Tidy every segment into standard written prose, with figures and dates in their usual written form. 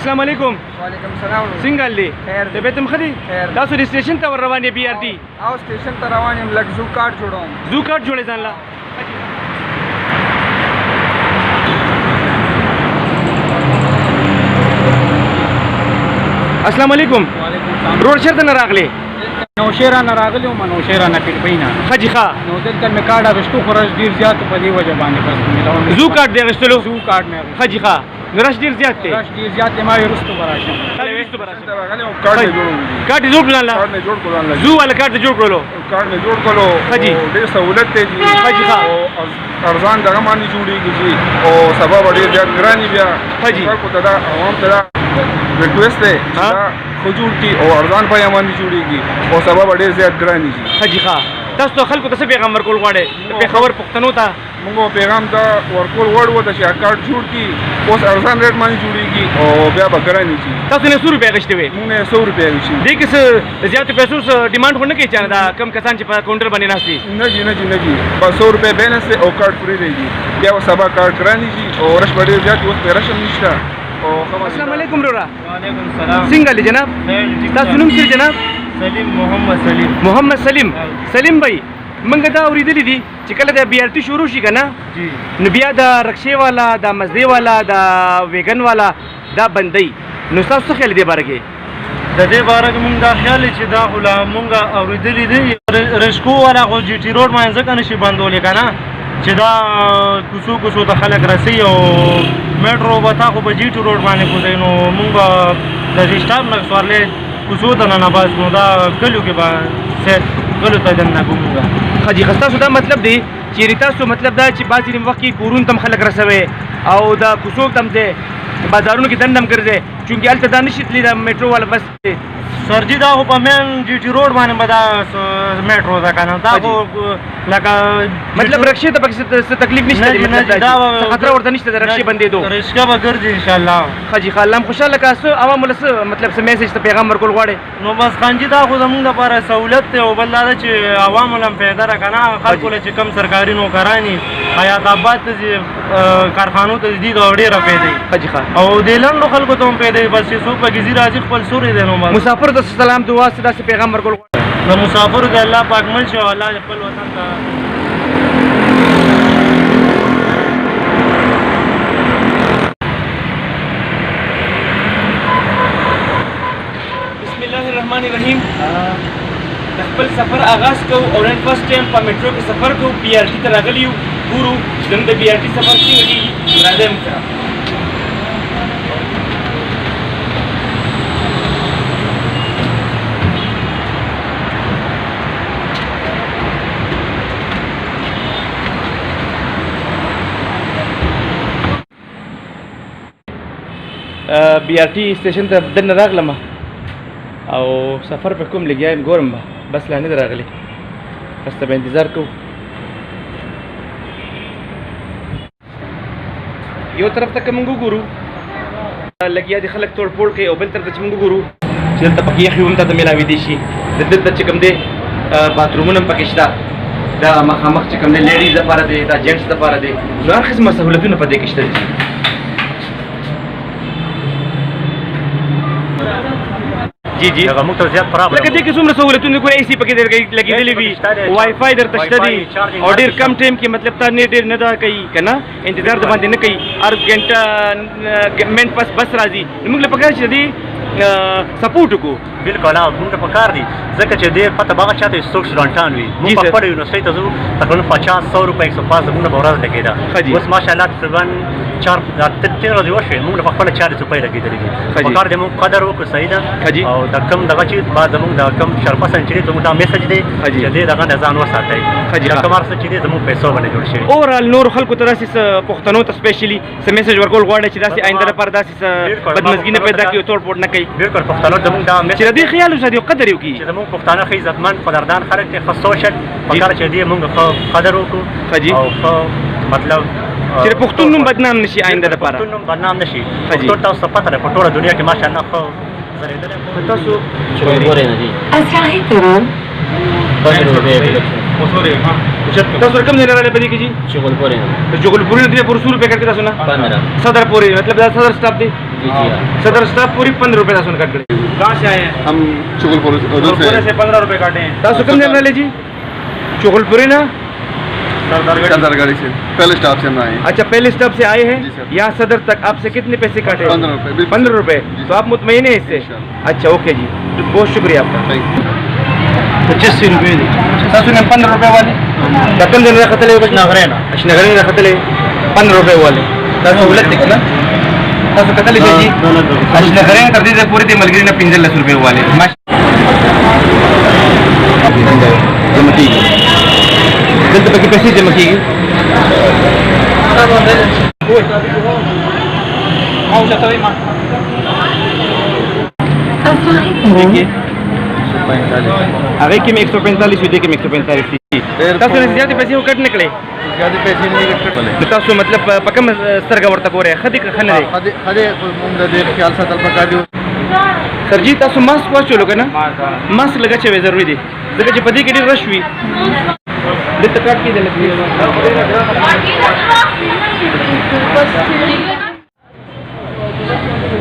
अस्सलाम वालेकुम। वालेकुम सलाम। सिंगल ली तबीयत खदी तاسو د स्टेशन ته ور روان یې بي ار ټي او स्टेशन ته روان یم لږ زو کارت جوړوم زو کارت جوړې ځان لا अस्सलाम वालेकुम। रोड चेرته نه راغلی نوشیره نه راغلی او نوشیره نه پیډبینا خجی ښا نو دلته مې کارت اغشتو خورج ډیر زیات په دې وجه باندې بس ملون زو کارت دی غشتلو زو کارت مې خجی ښا نورش ډیر زیات دی رش ډیر زیات ما ورستو براشم ورستو براشم راغلی او کارت جوړوم کارت جوړ کړل کارت جوړ کړل زو ولا کارت جوړ کړلو کارت جوړ کړلو خجی ډیر سہولت دی خجی ښا او ارزان دغه باندې جوړیږي جی او سبب ډیر زیات ګرانی بیا خجی کو ته دا عوام ته ریکوست ہے خجور کی او ارزان پای باندې جوړیږي او سبب ډیر زیات ګرانی جی خجی ښا تاسو خلکو ته څه پیغام ورکول غواړئ په خبر پښتنو ته موږ پیغام ته ورکول غواړو چې کارت جوړ کی اوس ارزان ریټ باندې جوړیږي او بیا به ګرانی جی تاسو نه 100 روپیا غشته وي موږ نه 100 روپیا غشي دې کې زیات پیسو ډیماند هونه کوي چې دا کم کسان چې په کاونټر باندې ناشتي نه جی بس 100 روپیا بیلنس او کارت فری دی بیا سبا کارت ګرانی جی او رش ډیر زیات اوس په رشم نشته. السلام علیکم رورا. وعلیکم السلام. څنګه لې جناب؟ تاسو نوم څه جناب؟ سلیم محمد سلیم بھائی منګه دا اوریدلې دي چې کله د بي ار ټي شروع شي کنه جی نو بیا د رکشې والا د مزدي والا د ویګن والا دا بندي نو تاسو څه خیال دی بارګه د دې باره کې موږ دا خیال چې دا غلا موږ اوریدلې دي رشکو والا غو جی ټي روډ باندې ځکه نشي بندولې کنه چې دا کوڅو ته خلک رسي او میټرو به تا خو په جی ټي روډ باندې کوځي نو موږ د رښتاب نه سوارلې کوڅو ته نه باز نو دا کلو کې به سیټ غلو ته جننه کومه خجی خستا سو دا مطلب دی چې تاسو مطلب دا چې بعضی وخت کې کورون تم خلک رسوي او دا کوڅو تم ته بازارونو کې دندم ګرځي چونکی الته دا نشي دا میټرو والا بس سرجی دا خو په مین جی ټي روډ باندې به دا میټرو ده کنه دا خو لکه مطلب رکشې ته پکې تکلیف نشته دا خطر ورته نشته د رکشې بندې دو رشکا به ګرځي ان شاء الله خجی خالم خوشاله کاسو عوام له مطلب څه میسج ته پیغام ورکول غواړي نو بس خانجی دا خو زمونږ لپاره سہولت ته او بل دا چې عوام لم پیدا را کنه خلکو له چې کم سرکاري نوکرانی حیات آباد ته کارخانو ته دي دا ډیره پیدا خجی خان او د لاندو خلکو ته پیدا بس څوک په گزیر راځي خپل سوري دینو مسافر د سلام دعا سره پیغام ورکول د مسافر د الله پاک منشي او الله خپل وطن ته بسم الله الرحمن الرحیم خپل سفر آغاز کو او نن فرست ټایم په میټرو کې سفر کو بي ار ټي ته راغلی یو ګورو چې د بي ار ټي سفر څنګه کیږي راځم سره بي ار ټي سټیشن ته دنه راغلم او سفر په کوم لګیایم ګورم بس لا نه راغلی بس ته انتظار کو یو طرف ته موږ ګورو لګیا دي خلک توړ پوړ کوي او بل طرف ته موږ ګورو چې دلته پکې یخي هم ته ملاوي دي شي دلته چې کوم دی باترومونه پکې شته دا مخامخ چې کوم دی لیډیز لپاره دی دا جنټس لپاره دی نو هر قسمه سهولتونه په دې کې شته دي جی جی هغه موږ ته زیات پرابلم لکه دې کې څومره سہولتونه کوي اي سي پکې لګېدلې وي وای فای درته شته دي او ډېر کم ټایم کې مطلب تا نه ډېر نه دا کوي کنه انتظار د باندې نه کوي هر غنټه منټ پس بس راځي موږ له پکې چې دي سپورټ کو بالکل موږ ته پکار دي ځکه چې ډېر پته باغ چاته سټوک سټانټان وي موږ په خپل یونیورسيټي ته ځو تقریبا 50-100 روپۍ 105 موږ به ورځ لګیدا اوس ماشاءالله تقریبا 4 ورځې وشوې موږ په خپل 40 روپۍ لګیدلې دي پکار دي موږ قدر وکړو صحیح ده او د کم دغه چې بعد موږ د کم شرپا سنچري ته موږ دا میسج دی چې دې دغه ځان وساتئ دا کومار څه چې دې زموږ پیسو باندې جوړ شي اورال نور خلکو ته راسي پښتنو ته سپیشلی څه میسج ورکول غواړي چې داسې آینده لپاره داسې بدمزګي نه پیدا کیږي توړ پوړ نه کوي بالکل پښتنو زموږ دا چې دې خیال وساتي او قدر وکړي چې زموږ پښتانه خې عزتمن قدردان خلک ته خصوصا پکار چې دې موږ قدر وکړو او مطلب چې پښتون نوم بدنام نشي آینده لپاره پښتون نوم بدنام نشي پښتون تاسو پته ده په ټوله دنیا کې ماشاءالله خو تاسو ګورئ نه دي از راه ترام पोसोरे हां تاسو کوم ځای نه راغلي په دې کې جی شغل پورې د جوګل پوری نه پر 100 روپے کټ تاسو نه 15 صدر پوری مطلب دا صدر سٹاف دی جی جی صدر سٹاف پوری 15 روپے تاسو کټ کړی कहां से आए हैं हम चुगलपुर उधर से 15 रुपए काटे हैं تاسو کوم ځای نه راغلي جی جوګل پوری نه सरदारगढ़ी से पहले स्टाफ से हम आए हैं। अच्छा पहले स्टॉप से आए हैं जी सर। यहाँ सदर तक आपसे कितने पैसे काटे 15 रुपए, बिल्कुल। 15 रुपए जी तो आप मुतमईन है इससे इंशाल्लाह। अच्छा ओके जी तो बहुत शुक्रिया आपका थैंक यू 25 रुपए दे تاسو نه 15 روپے والے دا کوم ځای نه راختلې وګورئ نغرینا اشنغري راختلې 15 روپے والے تاسو ولت تکنا تاسو کتلې جی اشنغري تر دې پوری دې ملګری نه 15 روپے والے جمع کیږي دلته پکې پیسې جمع کیږي او څه توي ما देखिए आगे की में 145 दे के में 145 थी تاسو نه زیاتې پیسې وکټ نکړې زیادہ पैसे नहीं रखते تاسو مطلب پکم سترګه ورته پورې خدي خنه دی خدي موږ د خیال ساتل پکار دی سر جی تاسو ماسک واچولو کنه ماسک لګا چې ضروری دی ځکه چې پدې کې ډېر رش وي د تکټ کې د لګي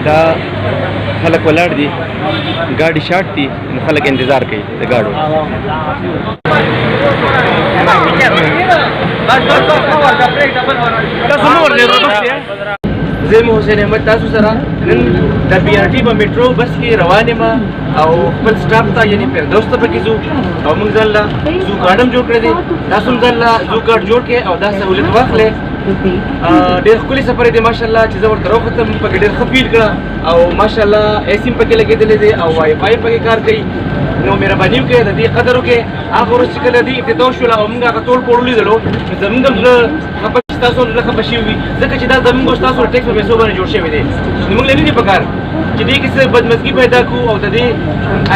دا خلک ولاړ دي ګاډي شاټ دي خلک انتظار کوي د ګاډو تاسو نو ورته زه مو حسین احمد تاسو سره نن د بي ار ټي په میټرو بس کې روانه ما او خپل سټاف ته یعنی فردوس ته پکې زو او موږ ځله زو کارډم جوړ کړی دی تاسو ځله زو کارډ جوړ کې او دا سہولت واخلې ډېر ښکلي سفر دی ماشاءالله چې زه ورته راوختم پکې ډېر ښه فیل کړه او ماشاءالله ایسیم پکې لګېدلی دی او وای فای پکې کار کوي نو مهرباني وکړئ د دې قدر وکړئ هغه ورځ چې کله دې افتتاح شوله او موږ هغه ټول پوړ لیدلو نو زموږ هم زړه خفه ستاسو زړه خفه شوي وي ځکه چې دا زموږ او ستاسو د ټیکس په پیسو باندې جوړ شوی دی نو موږ له نه دي پکار چې دې کې څه بدمزګي پیدا کړو او د دې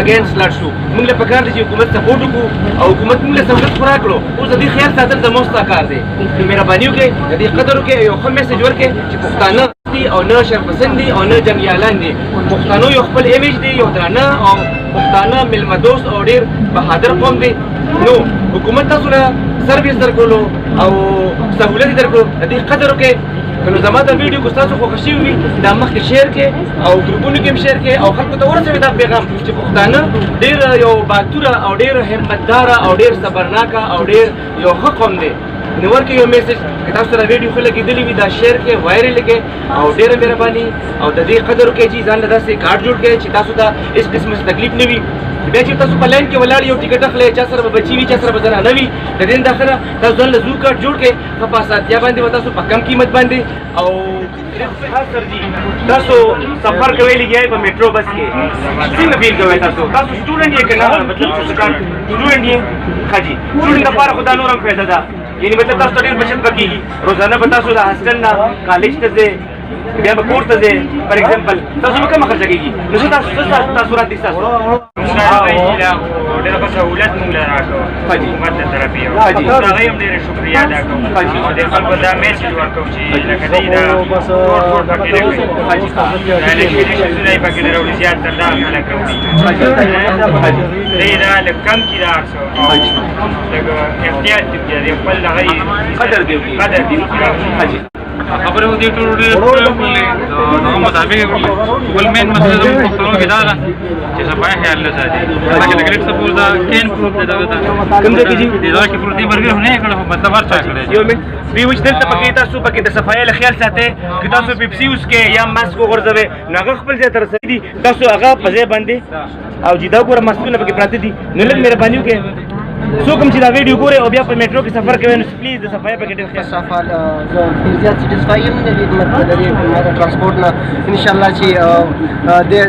اګینسټ لاړ شو موږ له پکار دي چې حکومت سپورټ وکړو او حکومت موږ له سہولت خورا کړو اوس د دې خیال ساتل زموږ ستا کار دی نو مهرباني وکړئ د دې قدر وکړئ یو ښه میسج ورکړئ چې پښتانه دي او نه شرپسند دي او نه جنګیالان دي پښتانه یو خپل ایمیج دی یو درانه او پښتانه ملمه دوست او ډېر بهادر قوم دی نو حکومت تاسو له سرویس درکولو او سہولت درکولو د دې قدر وکړئ نو زما دا ویډیو کو تاسو خوښ شي وي دا مخکې شیر کې او ګروپونو کې هم شیر کې او خلکو ته ورسوي دا پیغام چې پښتانه ډېر یو باتوره او ډېر همتدار او ډېر صبرناکه او ډېر یو ښه قوم دی نو ورکې یو میسج که تاسو سره ویډیو ښه لګېدلي وي دا شیر کې وایرل کړئ او ډېره مهرباني او د دې قدر وکړئ چې ځان له داسې کارډ جوړ کړئ چې تاسو ته هېڅ قسمه تکلیف نه وي بیا چې تاسو په لاین کې ولاړ یو ټیکټ اخلئ چا سره به بچي وي چا سره به زنانه وي د دې نه داخله تاسو ځان له زو کارډ جوړ کړئ ښه په اسانتیا باندې به تاسو په کم قیمت باندې او سر جی تاسو سفر کوئ لګیای په میټرو بس کې څنګه فیل کوئ تاسو سټوډنټ یې که نه مطلب سټوډنټ یې ښه جي سټوډنټ لپاره خو دا نور هم فایده ده یعنې مطلب تاسو ته ډېر بچت پکېږي روزانه به تاسو د هاسټل نه کالج ته ځئ بیا به کور ته ځئ فار ایگزامپل تاسو به کمه خرچه کېږي نو څه تاثرات دي ستاسو ډېره ښه سهولت موږ له راکړو حکومت له طرفې د هغې هم ډېره شکریا ادا کوو او د خلکو دا میسج ورکوو چې لکه دی دا روډ پکې نه کوي دا الکتریشن سونه یې پکې نه راوړي زیات تر دا خلک راوړي دی دا لږ کم کړي دا هر څه لږ احتیاط دې وکړي د خپل هغه قدر دې وکړي خبرې خو دې ټول ډېرې وکړلې هغه مطابق یې وکړلې ګل مین مسله زموږ پښتنو کې دا ده چې صفایي خیال نه ساتي لکه لګریټ سپوز دا کین پروف دی دغه ته کوم ځای کې جي دا کې پروتین برګر نه یې کړو مطلب ورچا کړی یو منټ وی وچ دلته پکې تاسو پکې د صفایي له خیال ساتئ که تاسو پیپسي اوس کې یا ماسک وغورځوئ نو هغه خپل ځای ته رسوي دي تاسو هغه په ځای باندې او چې دا ګوره ماسکونه پکې پراته دي نو لږ مهرباني وکړئ څوک هم چې دا ویډیو ګوري او بیا په میټرو کې سفر کوي نو پلیز د صفایي پکې ډېر خیال سفر زه زیات سټیسفای یم د دې ترانسپورټ نه ان شاء الله چې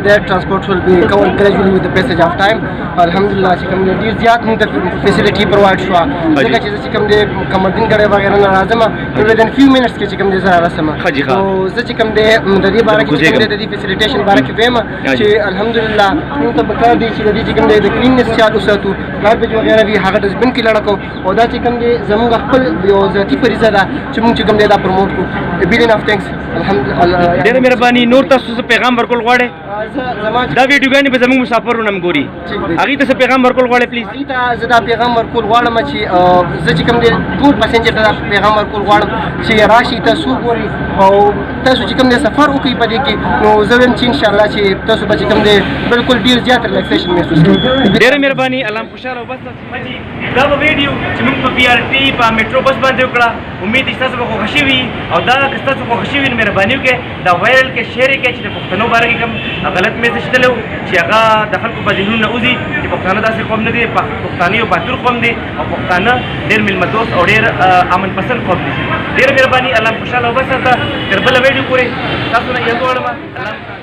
د ترانسپورټ will be covered gradually with the passage of time الحمدلله چې کوم ډیر زیات موږ ته فیسیلیټي پرووایډ شو ځکه چې چې کوم د کمرډین ګړې وغیرہ نه راځم within few minutes کې چې کوم د زړه رسم نو زه چې کوم د دې باره کې د دې فیسیلیټیشن باره کې وایم چې الحمدلله موږ ته پکار دي چې د دې چې کوم د کلیننس خیال وساتو ګاربیج وغیرہ وی هغه ډسټبن کې لړکو او دا چې کوم دی زموږ خپل یو ذاتي فریضه ده چې موږ چې کوم دی دا پروموټ کړو بلین اف تھینکس الحمدلله ډېره مهرباني نور تاسو پیغام ورکول غواړئ دا ویډیوګانې به زموږ مسافرونه هم ګوري هغې ته څه پیغام ورکول غواړئ پلیز هغې ته زه دا پیغام ورکول غواړم چې زه چې کوم دی ټول پسنجر ته دا پیغام ورکول غواړم چې راشي تاسو وګورئ او تاسو چې کوم دی سفر وکړئ په دې کې نو زه وایم چې انشاءالله چې تاسو به چې کوم دی بالکل ډېر زیات ریلیکسیشن محسوس کړئ. ډېره مهرباني الله هم خوشحاله او بس دا به ویډیو چې موږ په بي آر ټي په میټرو بس باندې وکړه امید چې تاسو به خوښه شوي او دا که ستاسو خوښه شوي نو مهرباني وکړئ دا وایرل کړئ شیر یې کړئ چې د پښتنو باره کې کوم غلط میسج تللی و چې هغه د خلکو په ذهنونو وځي چې پښتانه داسې قوم نه دي پښتانه یو بهادر قوم دی او پښتانه ډېر میلمه دوست او ډېر امن پسند قوم دی. ډېره مهرباني الله خوشحاله او بس تر بله ویډیو پورې تاسو نه یاد غواړم.